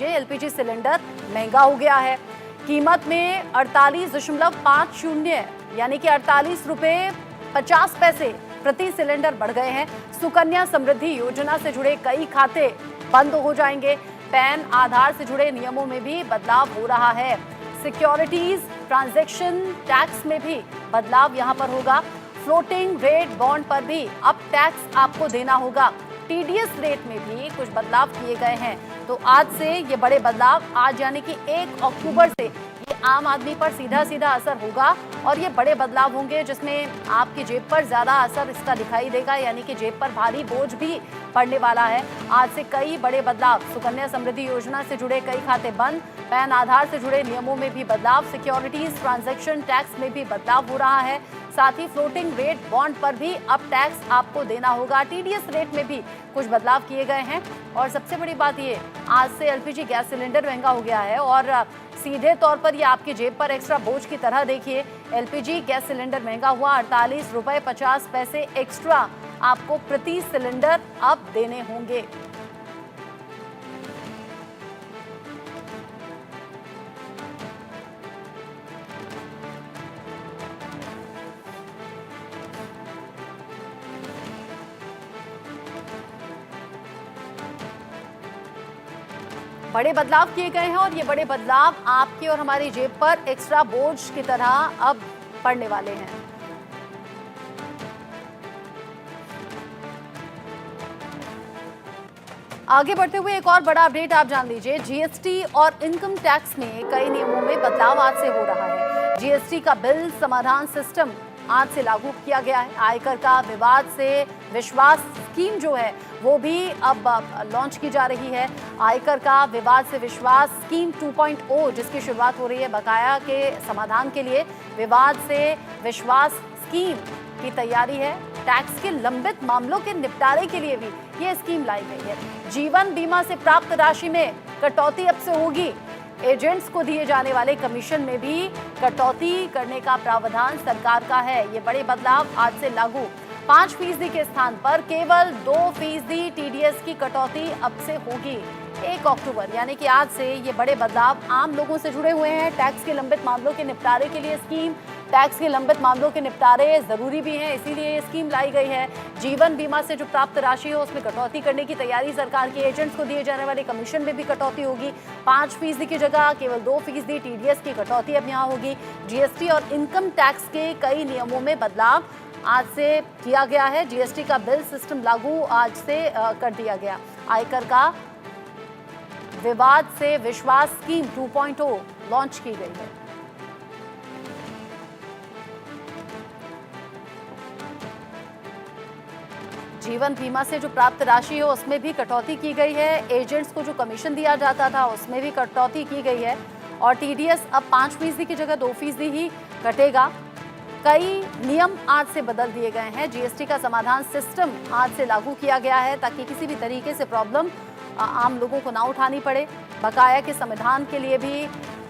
LPG cylinder महंगा हो गया है। कीमत में 48.50 यानी कि 48 रुपये 50 पैसे प्रति सिलेंडर बढ़ गए हैं। सुकन्या समृद्धि योजना से जुड़े कई खाते बंद हो जाएंगे। पैन आधार से जुड़े नियमों में भी बदलाव हो रहा है। सिक्योरिटीज ट्रांजैक्शन टैक्स में भी बदलाव यहां पर होगा। फ्लोटिंग रेट बॉन्ड पर भी अब टैक्स आपको देना होगा। टीडीएस रेट में भी कुछ बदलाव किए गए हैं। तो आज से ये बड़े बदलाव, आज यानी कि 1 अक्टूबर से ये आम आदमी पर सीधा सीधा असर होगा और ये बड़े बदलाव होंगे जिसमें आपकी जेब पर ज्यादा असर इसका दिखाई देगा, यानी कि जेब पर भारी बोझ भी पड़ने वाला है। आज से कई बड़े बदलाव, सुकन्या समृद्धि योजना से जुड़े कई खाते बंद, पैन आधार से जुड़े नियमों में भी बदलाव, सिक्योरिटीज ट्रांजैक्शन टैक्स में भी बदलाव हो रहा है। साथ ही फ्लोटिंग रेट बॉन्ड पर भी अब टैक्स आपको देना होगा। टीडीएस रेट में भी कुछ बदलाव किए गए हैं। और सबसे बड़ी बात ये, आज से एलपीजी गैस सिलेंडर महंगा हो गया है और सीधे तौर पर ये आपकी जेब पर एक्स्ट्रा बोझ की तरह देखिए। एलपीजी गैस सिलेंडर महंगा हुआ, 48 रुपये 50 पैसे एक्स्ट्रा आपको प्रति सिलेंडर अब देने होंगे। बड़े बदलाव किए गए हैं और ये बड़े बदलाव आपकी और हमारी जेब पर एक्स्ट्रा बोझ की तरह अब पड़ने वाले हैं। आगे बढ़ते हुए एक और बड़ा अपडेट आप जान लीजिए। जीएसटी और इनकम टैक्स में कई नियमों में बदलाव आज से हो रहा है। जीएसटी का बिल समाधान सिस्टम आज से लागू किया गया है। आयकर का विवाद से विश्वास स्कीम जो है वो भी अब लॉन्च की जा रही है। आयकर का विवाद से विश्वास स्कीम 2.0 जिसकी शुरुआत हो रही है। बकाया के समाधान के लिए विवाद से विश्वास स्कीम की तैयारी है। टैक्स के लंबित मामलों के निपटारे के लिए भी ये स्कीम लाई गई है। जीवन बीमा से प्राप्त राशि में कटौती अब से होगी। एजेंट्स को दिए जाने वाले कमीशन में भी कटौती करने का प्रावधान सरकार का है। ये बड़े बदलाव आज से लागू। 5% के स्थान पर केवल 2% टीडीएस की कटौती अब से होगी 1 अक्टूबर, यानी कि आज से ये बड़े बदलाव आम लोगों से जुड़े हुए हैं। टैक्स के लंबित मामलों के निपटारे के लिए स्कीम, टैक्स के लंबित मामलों के निपटारे जरूरी भी हैं, इसीलिए ये स्कीम लाई गई है। जीवन बीमा से जो प्राप्त राशि है उसमें कटौती करने की तैयारी सरकार की। एजेंट्स को दिए जाने वाले कमीशन में भी कटौती होगी। 5% की जगह केवल 2% टीडीएस की कटौती अब यहाँ होगी। जीएसटी और इनकम टैक्स के कई नियमों में बदलाव आज से किया गया है। जीएसटी का बिल सिस्टम लागू आज से कर दिया गया। आयकर का विवाद से विश्वास स्कीम 2.0 लॉन्च की गई है। जीवन बीमा से जो प्राप्त राशि है उसमें भी कटौती की गई है। एजेंट्स को जो कमीशन दिया जाता था उसमें भी कटौती की गई है। और टीडीएस अब 5% की जगह 2% ही कटेगा। कई नियम आज से बदल दिए गए हैं। जीएसटी का समाधान सिस्टम आज से लागू किया गया है ताकि किसी भी तरीके से प्रॉब्लम आम लोगों को ना उठानी पड़े। बकाया के समाधान के लिए भी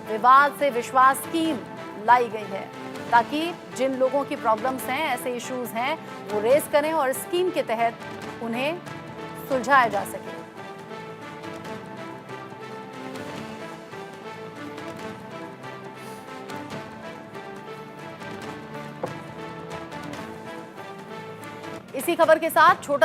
विवाद से विश्वास स्कीम लाई गई है ताकि जिन लोगों की प्रॉब्लम्स हैं, ऐसे इश्यूज हैं, वो रेज करें और स्कीम के तहत उन्हें सुलझाया जा सके। इसी खबर के साथ छोटा